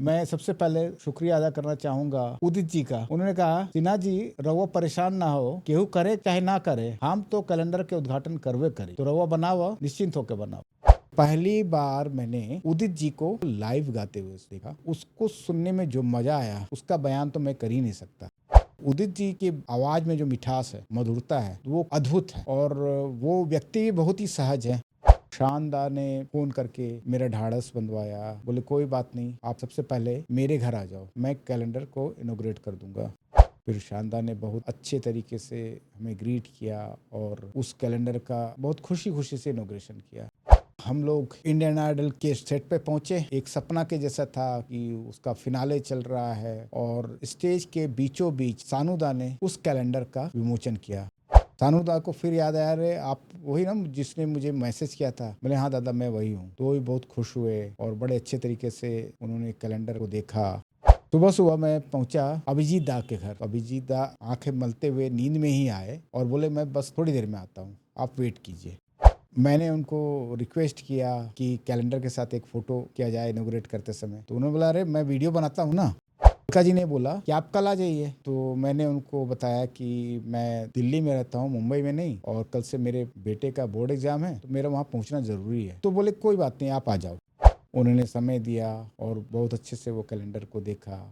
मैं सबसे पहले शुक्रिया अदा करना चाहूंगा उदित जी का। उन्होंने कहा, सिन्हा जी रवो परेशान ना हो, केहू करे चाहे ना करे, हम तो कैलेंडर के उद्घाटन करवे करी, तो रवो बनाओ, निश्चिंत होकर बनाओ। पहली बार मैंने उदित जी को लाइव गाते हुए देखा। उसको सुनने में जो मजा आया उसका बयान तो मैं कर ही नहीं सकता। उदित जी की आवाज में जो मिठास है, मधुरता है, वो अद्भुत है और वो व्यक्ति भी बहुत ही सहज है। शानदार ने फोन करके मेरा ढाढ़स बंधवाया, बोले कोई बात नहीं, आप सबसे पहले मेरे घर आ जाओ, मैं कैलेंडर को इनॉग्रेट कर दूंगा। फिर शानदार ने बहुत अच्छे तरीके से हमें ग्रीट किया और उस कैलेंडर का बहुत खुशी खुशी से इनॉग्रेशन किया। हम लोग इंडियन आइडल के सेट पे पहुंचे। एक सपना के जैसा था कि उसका फिनाले चल रहा है और स्टेज के बीचों बीच सानुदा ने उस कैलेंडर का विमोचन किया। सानुदा को फिर याद आया, अरे आप वही ना जिसने मुझे मैसेज किया था। बोले हाँ दादा मैं वही हूँ। तो वही बहुत खुश हुए और बड़े अच्छे तरीके से उन्होंने कैलेंडर को देखा। सुबह सुबह मैं पहुंचा अभिजीत दा के घर। अभिजीत दा आंखें मलते हुए नींद में ही आए और बोले मैं बस थोड़ी देर में आता हूँ, आप वेट कीजिए। मैंने उनको रिक्वेस्ट किया कि कैलेंडर के साथ एक फोटो किया जाए इनॉग्रेट करते समय। तो उन्होंने बोला, अरे मैं वीडियो बनाता हूँ ना। अलका जी ने बोला कि आप कल आ जाइए। तो मैंने उनको बताया कि मैं दिल्ली में रहता हूँ, मुंबई में नहीं, और कल से मेरे बेटे का बोर्ड एग्जाम है, तो मेरा वहाँ पहुँचना ज़रूरी है। तो बोले कोई बात नहीं, आप आ जाओ। उन्होंने समय दिया और बहुत अच्छे से वो कैलेंडर को देखा।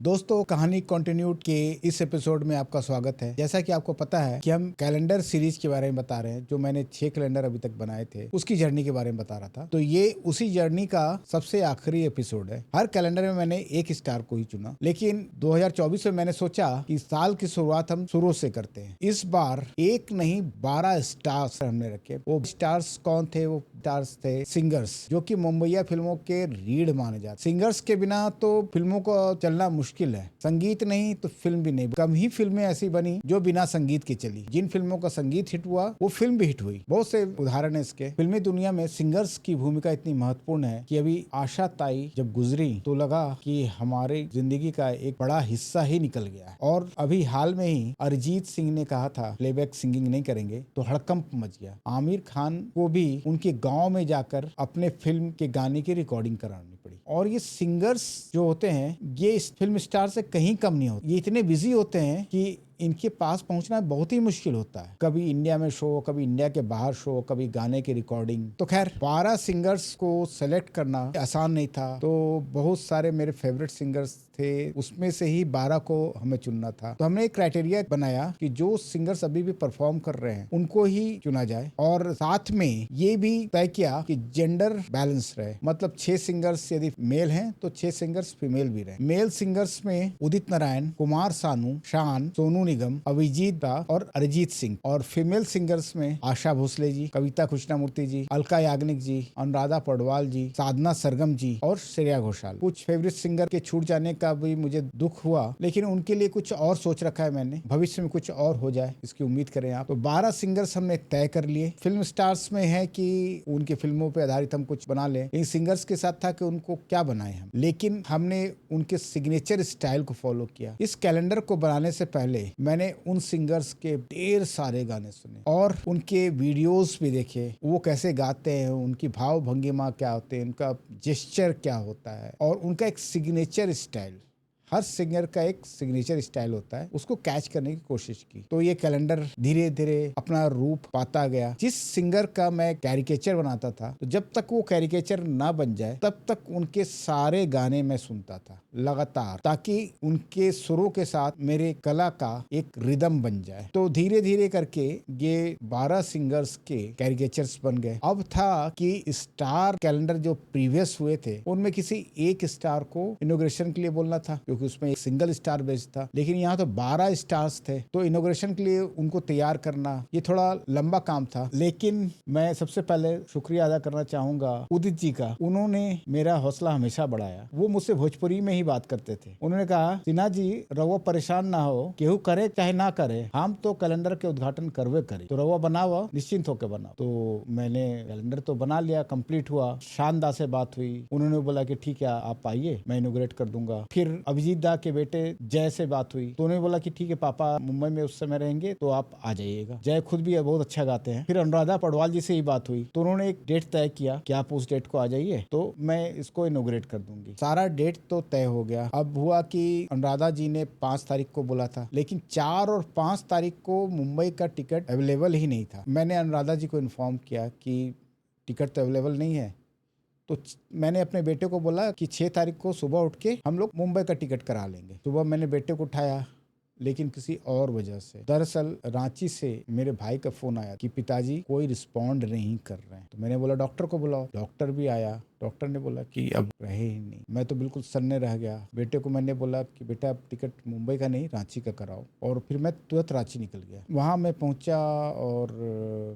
दोस्तों, कहानी कंटिन्यूड के इस एपिसोड में आपका स्वागत है। जैसा कि आपको पता है कि हम कैलेंडर सीरीज के बारे में बता रहे हैं, जो मैंने 6 कैलेंडर अभी तक बनाए थे, उसकी जर्नी के बारे में बता रहा था। तो ये उसी जर्नी का सबसे आखिरी एपिसोड है। हर कैलेंडर में मैंने एक स्टार को ही चुना, लेकिन 2024 में मैंने सोचा कि साल की शुरुआत हम शुरू से करते हैं। इस बार एक नहीं 12 स्टार्स हमने रखे। वो स्टार्स कौन थे? वो स्टार्स थे सिंगर्स, जो कि मुंबईया फिल्मों के रीढ़ माने जाते। सिंगर्स के बिना तो फिल्मों को चलना मुश्किल है। संगीत नहीं तो फिल्म भी नहीं। कम ही फिल्में ऐसी बनी जो बिना संगीत के चली। जिन फिल्मों का संगीत हिट हुआ वो फिल्म भी हिट हुई। बहुत से उदाहरण है इसके। फिल्मी दुनिया में सिंगर्स की भूमिका इतनी महत्वपूर्ण है कि अभी आशा ताई जब गुजरी तो लगा कि हमारी जिंदगी का एक बड़ा हिस्सा ही निकल गया है। और अभी हाल में ही अरिजीत सिंह ने कहा था प्लेबैक सिंगिंग नहीं करेंगे, तो हड़कंप मच गया। आमिर खान को भी उनके गांव में जाकर अपने फिल्म के गाने की रिकॉर्डिंग करानी पड़ी। और ये सिंगर्स जो होते हैं, ये फिल्म स्टार से कहीं कम नहीं होते। ये इतने बिजी होते हैं कि इनके पास पहुंचना बहुत ही मुश्किल होता है। कभी इंडिया में शो, कभी इंडिया के बाहर शो, कभी गाने की रिकॉर्डिंग। तो खैर 12 सिंगर्स को सेलेक्ट करना आसान नहीं था। तो बहुत सारे मेरे फेवरेट सिंगर्स थे, उसमें से ही 12 को हमें चुनना था। तो हमने एक क्राइटेरिया बनाया कि जो सिंगर्स अभी भी परफॉर्म कर रहे हैं उनको ही चुना जाए, और साथ में ये भी तय किया कि जेंडर बैलेंस रहे। मतलब 6 सिंगर्स यदि मेल हैं तो 6 सिंगर्स फीमेल भी रहे। मेल सिंगर्स में उदित नारायण, कुमार सानू, शान, सोनू निगम, अभिजीत दा और अरिजीत सिंह। और फीमेल सिंगर्स में आशा भोसले जी, कविता कृष्णमूर्ति जी, अलका याग्निक जी, अनुराधा पौडवाल जी, साधना सरगम जी और श्रेया घोषाल। कुछ फेवरेट सिंगर के छूट जाने का भी मुझे दुख हुआ, लेकिन उनके लिए कुछ और सोच रखा है मैंने। भविष्य में कुछ और हो जाए इसकी उम्मीद करें आप। तो 12 सिंगर्स हमने तय कर लिए। फिल्म स्टार्स में है कि उनके फिल्मों पे आधारित हम कुछ बना लें। इन सिंगर्स के साथ था कि उनको क्या बनाए हम, लेकिन हमने उनके सिग्नेचर स्टाइल को फॉलो किया। इस कैलेंडर को बनाने से पहले मैंने उन सिंगर्स के ढेर सारे गाने सुने और उनके वीडियोस भी देखे। वो कैसे गाते हैं, उनकी भाव भंगिमा क्या होते हैं, उनका जेस्चर क्या होता है, और उनका एक सिग्नेचर स्टाइल। हर सिंगर का एक सिग्नेचर स्टाइल होता है, उसको कैच करने की कोशिश की। तो ये कैलेंडर धीरे धीरे अपना रूप पाता गया। जिस सिंगर का मैं कैरिकेचर बनाता था, तो जब तक वो कैरिकेचर ना बन जाए तब तक उनके सारे गाने मैं सुनता था लगातार, ताकि उनके सुरों के साथ मेरे कला का एक रिदम बन जाए। तो धीरे धीरे करके ये 12 सिंगर्स के कैरिकेचर्स बन गए। अब था कि स्टार कैलेंडर जो प्रीवियस हुए थे उनमें किसी एक स्टार को इनॉग्रेशन के लिए बोलना था, क्योंकि उसमें एक सिंगल स्टार बेस्ड था। लेकिन यहाँ तो 12 स्टार्स थे, तो इनॉग्रेशन के लिए उनको तैयार करना ये थोड़ा लंबा काम था। लेकिन मैं सबसे पहले शुक्रिया अदा करना चाहूंगा उदित जी का। उन्होंने मेरा हौसला हमेशा बढ़ाया। वो मुझसे भोजपुरी में ही बात करते थे। उन्होंने कहा, सिन्हा जी रवो परेशान ना हो, केहू करे चाहे ना करे, हम तो कैलेंडर के उद्घाटन करवे करी, तो रवो बनाओ, निश्चिंत होकर बनाओ। तो मैंने कैलेंडर तो बना लिया, कंप्लीट हुआ। शानदार से बात हुई। उन्होंने बोला कि ठीक है आप आइए, मैं इनॉग्रेट कर दूंगा। फिर अभिजीत अजीत दा के बेटे जय से बात हुई तो उन्होंने बोला कि ठीक है पापा मुंबई में उस समय रहेंगे तो आप आ जाइएगा। जय खुद भी बहुत अच्छा गाते हैं। फिर अनुराधा पडवाल जी से ही बात हुई तो उन्होंने एक डेट तय किया कि आप उस डेट को आ जाइए तो मैं इसको इनोग्रेट कर दूंगी। सारा डेट तो तय हो गया। अब हुआ कि अनुराधा जी ने 5 तारीख को बोला था, लेकिन 4 और 5 तारीख को मुंबई का टिकट अवेलेबल ही नहीं था। मैंने अनुराधा जी को इन्फॉर्म किया कि टिकट तो अवेलेबल नहीं है। तो मैंने अपने बेटे को बोला कि 6 तारीख को सुबह उठ के हम लोग मुंबई का टिकट करा लेंगे। सुबह मैंने बेटे को उठाया, लेकिन किसी और वजह से, दरअसल रांची से मेरे भाई का फोन आया कि पिताजी कोई रिस्पॉन्ड नहीं कर रहे हैं। तो मैंने बोला डॉक्टर को बुलाओ। डॉक्टर भी आया। डॉक्टर ने बोला कि अब रहे ही नहीं। मैं तो बिल्कुल सन्ने रह गया। बेटे को मैंने बोला कि बेटा अब टिकट मुंबई का नहीं रांची का कराओ, और फिर मैं तुरंत रांची निकल गया। वहाँ मैं पहुंचा और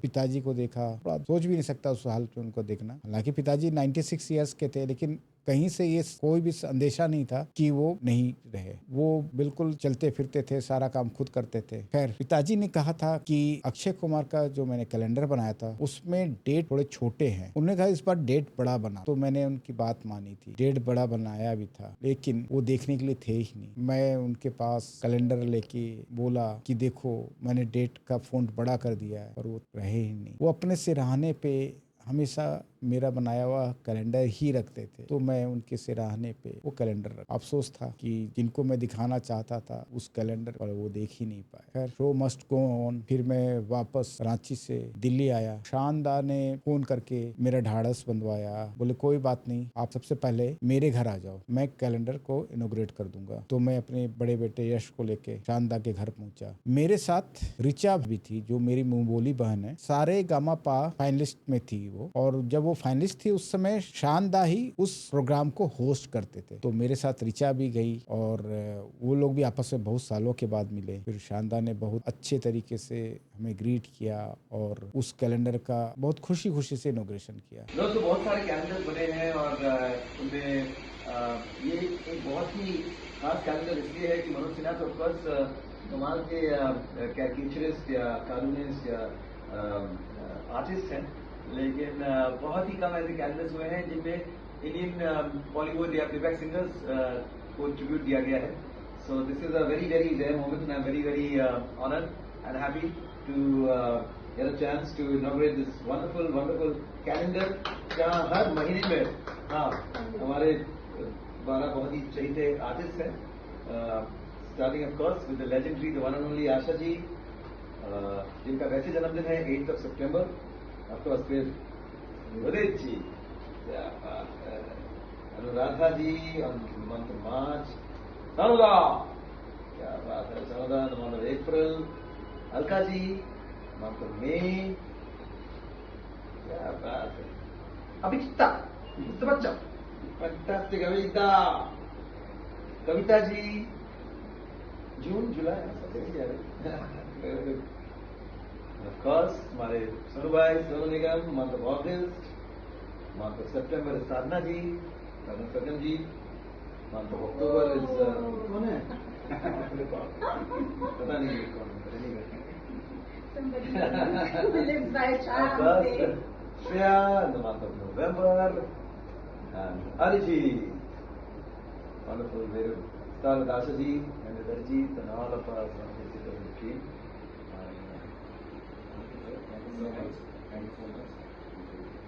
पिताजी को देखा। सोच भी नहीं सकता उस हाल में उनको देखना। हालांकि पिताजी 96 ईयर्स के थे, लेकिन कहीं से ये कोई भी अंदेशा नहीं था कि वो नहीं रहे। वो बिल्कुल चलते फिरते थे, सारा काम खुद करते थे। खैर, पिताजी ने कहा था कि अक्षय कुमार का जो मैंने कैलेंडर बनाया था उसमें डेट थोड़े छोटे हैं। उन्होंने कहा इस बार डेट बड़ा बना। तो मैंने उनकी बात मानी थी। डेट बड़ा बनाया भी था, लेकिन वो देखने के लिए थे ही नहीं। मैं उनके पास कैलेंडर लेके बोला कि देखो मैंने डेट का फॉन्ट बड़ा कर दिया है, पर वो रहे ही नहीं। वो अपने सिरहाने पे हमेशा मेरा बनाया हुआ कैलेंडर ही रखते थे, तो मैं उनके सिरहाने पे वो कैलेंडर रख। अफसोस था कि जिनको मैं दिखाना चाहता था उस कैलेंडर पर वो देख ही नहीं पाए। खैर, शो मस्ट गो ऑन। फिर मैं वापस रांची से दिल्ली आया। शानदार ने फोन करके मेरा ढाढ़स बंधवाया। बोले कोई बात नहीं, आप सबसे पहले मेरे घर आ जाओ, मैं कैलेंडर को इनोग्रेट कर दूंगा। तो मैं अपने बड़े बेटे यश को लेके शानदार के घर पहुंचा। मेरे साथ ऋचा भी थी, जो मेरी मुंह बोली बहन है। सारे गामा पा फाइनलिस्ट में थी वो, और जब वो फाइनलिस्ट थी उस समय शानदा ही उस प्रोग्राम को होस्ट करते थे। तो मेरे साथ ऋचा भी गई और वो लोग भी आपस में बहुत सालों के बाद मिले। फिर शानदा ने बहुत अच्छे तरीके से हमें ग्रीट किया और उस कैलेंडर का बहुत खुशी खुशी से इनोग्रेशन किया। दोस्तों, बहुत सारे कैलेंडर बने हैं और उनमें ये एक बहुत ही खास कैलेंडर इसलिए है कि मनोज सिन्हा तो ऑफकोर्स कमाल के कैरिकेचरिस्ट या कार्टूनिस्ट या आर्टिस्ट हैं, लेकिन बहुत ही कम ऐसे कैलेंडर्स हुए हैं जिनमें इंडियन बॉलीवुड या प्लेबैक सिंगर्स को ट्रिब्यूट दिया गया है। So this is a very very rare moment and I am very very honoured and happy to get a chance to inaugurate this wonderful calendar, जहाँ हर महीने में हमारे 12 बहुत ही चहीते आर्टिस्ट हैं, starting of course with the legendary the one and only Asha ji, जिनका वैसे जन्मदिन है 8 सितंबर। ऑफ कोर्स फिर उदित जी, अनुराधा जी on the month of March, Sanuda, क्या बात है, Sanuda on the month of April, Alka ji month of May, क्या बात है, अभिजीता बच्चा, फैंटास्टिक अभिजीता, कविता जी जून जुलाई सबसे of course हमारे सोनू भाई Sonu Nigam month of August, month of September is Sadhana ji, Sadhana Sajjan ji, month of October is कौन है पता नहीं कौन है, somebody who lives by a child. Shreya in the month of November, and Ariji, wonderful, very star with Asha ji and with Arjit and all of us on the team. Thank you so much. Thank you so much.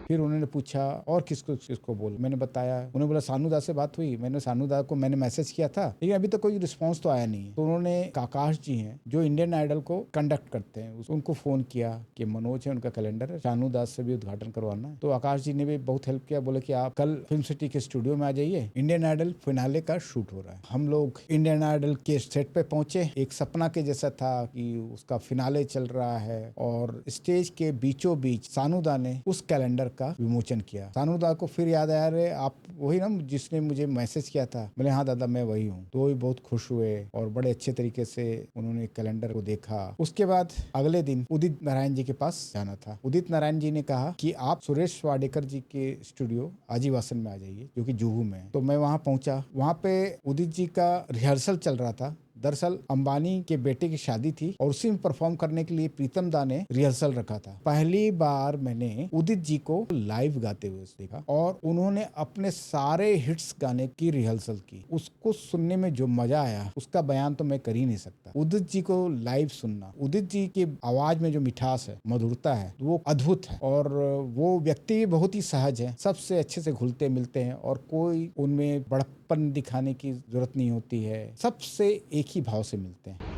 फिर उन्होंने पूछा और किसको किसको बोल, मैंने बताया। उन्होंने बोला सानूदा से बात हुई। मैंने सानूदा को मैंने मैसेज किया था, लेकिन अभी तक कोई रिस्पांस तो आया नहीं है। तो उन्होंने आकाश जी हैं जो इंडियन आइडल को कंडक्ट करते हैं, उनको फोन किया कि मनोज है, उनका कैलेंडर है, सानूदास से भी उद्घाटन करवाना है। तो आकाश जी ने भी बहुत हेल्प किया। बोले कि आप कल फिल्म सिटी के स्टूडियो में आ जाइए, इंडियन आइडल फिनाले का शूट हो रहा है। हम लोग इंडियन आइडल के सेट पे पहुंचे। एक सपना के जैसा था कि उसका फिनाले चल रहा है, और स्टेज के बीचों बीच सानूदा ने उस कैलेंडर का विमोचन किया। सानूदा को फिर याद आया, अरे आप वही ना जिसने मुझे मैसेज किया था। बोले हाँ दादा मैं वही हूँ। तो वो भी बहुत खुश हुए और बड़े अच्छे तरीके से उन्होंने कैलेंडर को देखा। उसके बाद अगले दिन उदित नारायण जी के पास जाना था। उदित नारायण जी ने कहा कि आप सुरेश वाडेकर जी के स्टूडियो आजीवासन में आ जाइए, जो कि जुहू में है। तो मैं वहाँ पहुंचा। वहाँ पे उदित जी का रिहर्सल चल रहा था दरअसल अंबानी के बेटे की शादी थी और उसी में परफॉर्म करने के लिए प्रीतम दा ने रिहर्सल रखा था। पहली बार मैंने उदित जी को लाइव गाते हुए देखा और उन्होंने अपने सारे हिट्स गाने की रिहर्सल की। उसको सुनने में जो मजा आया उसका बयान तो मैं कर ही नहीं सकता। उदित जी को लाइव सुनना, उदित जी की आवाज में जो मिठास है, मधुरता है, वो अद्भुत है और वो व्यक्ति भी बहुत ही सहज है, सबसे अच्छे से घुलते मिलते हैं और कोई उनमें बड़प्पन दिखाने की जरूरत नहीं होती है, सबसे एक ही भाव से मिलते हैं।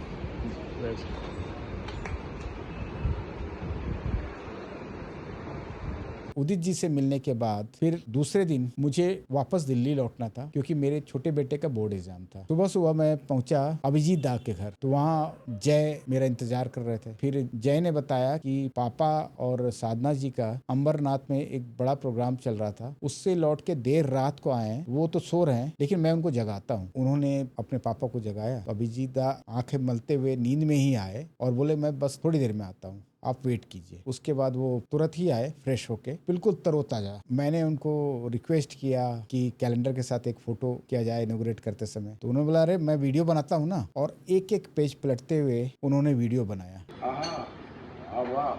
उदित जी से मिलने के बाद फिर दूसरे दिन मुझे वापस दिल्ली लौटना था क्योंकि मेरे छोटे बेटे का बोर्ड एग्जाम था। सुबह सुबह मैं पहुंचा अभिजीत दा के घर, तो वहाँ जय मेरा इंतजार कर रहे थे। फिर जय ने बताया कि पापा और साधना जी का अंबरनाथ में एक बड़ा प्रोग्राम चल रहा था, उससे लौट के देर रात को आए हैं, वो तो सो रहे हैं लेकिन मैं उनको जगाता हूँ। उन्होंने अपने पापा को जगाया। अभिजीत दा आंखें मलते हुए नींद में ही आए और बोले मैं बस थोड़ी देर में आता हूँ, आप वेट कीजिए। उसके बाद वो तुरंत ही आए फ्रेश होके, बिल्कुल तरोताजा। मैंने उनको रिक्वेस्ट किया कि कैलेंडर के साथ एक फोटो किया जाए इनॉग्रेट करते समय, तो उन्होंने बोला अरे मैं वीडियो बनाता हूँ ना, और एक एक पेज पलटते हुए उन्होंने वीडियो बनाया। वाह वाह,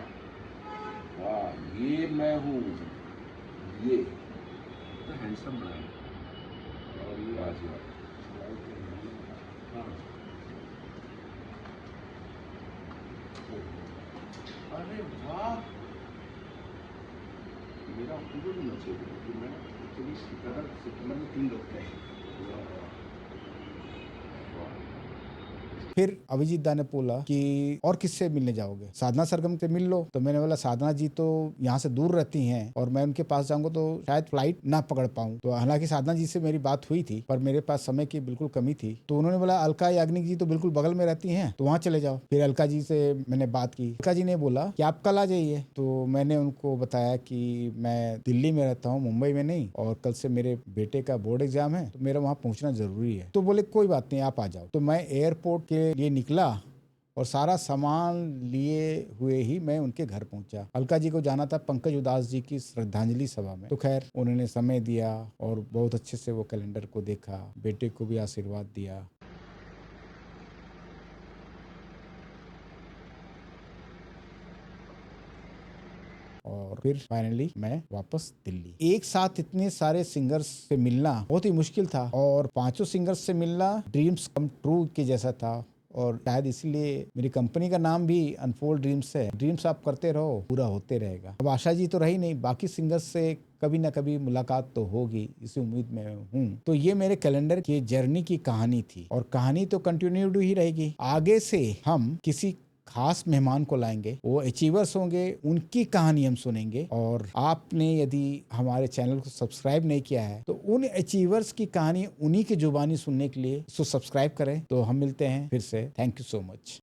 ये मैं हूँ, ये तो हैंडसम बनाया और ये आज अरे वाह, मेरा पूरा भी नचे कि मैं एक्चुअली सितंबर में 3 लोग थे। फिर अभिजीत दा ने बोला कि और किससे मिलने जाओगे, साधना सरगम से मिल लो। तो मैंने बोला साधना जी तो यहाँ से दूर रहती हैं और मैं उनके पास जाऊंगा तो शायद फ्लाइट ना पकड़ पाऊं। तो हालांकि साधना जी से मेरी बात हुई थी पर मेरे पास समय की बिल्कुल कमी थी। तो उन्होंने बोला अलका याग्निक जी तो बिल्कुल बगल में रहती हैं, तो वहाँ चले जाओ। फिर अलका जी से मैंने बात की। अलका जी ने बोला कि आप कल आ जाइए। तो मैंने उनको बताया कि मैं दिल्ली में रहता हूँ, मुंबई में नहीं, और कल से मेरे बेटे का बोर्ड एग्जाम है तो मेरा वहाँ पहुँचना जरूरी है। तो बोले कोई बात नहीं, आप आ जाओ। तो मैं एयरपोर्ट के लिए निकला और सारा सामान लिए हुए ही मैं उनके घर पहुंचा। अलका जी को जाना था पंकज उदास जी की श्रद्धांजलि सभा में। तो खैर उन्होंने समय दिया और बहुत अच्छे से वो कैलेंडर को देखा, बेटे को भी आशीर्वाद दिया। और फिर फाइनली मैं वापस दिल्ली। एक साथ इतने सारे सिंगर्स से मिलना बहुत ही मुश्किल था और 5 सिंगर्स से मिलना ड्रीम्स कम ट्रू के जैसा था। और शायद इसलिए मेरी कंपनी का नाम भी अनफोल्ड ड्रीम्स है। ड्रीम्स आप करते रहो, पूरा होते रहेगा। अब आशा जी तो रही नहीं, बाकी सिंगर्स से कभी ना कभी मुलाकात तो होगी, इसी उम्मीद में हूँ। तो ये मेरे कैलेंडर की जर्नी की कहानी थी और कहानी तो कंटिन्यूड ही रहेगी। आगे से हम किसी खास मेहमान को लाएंगे, वो अचीवर्स होंगे, उनकी कहानी हम सुनेंगे। और आपने यदि हमारे चैनल को सब्सक्राइब नहीं किया है तो उन अचीवर्स की कहानी उन्हीं की जुबानी सुनने के लिए सब्सक्राइब करें। तो हम मिलते हैं फिर से। Thank you so much.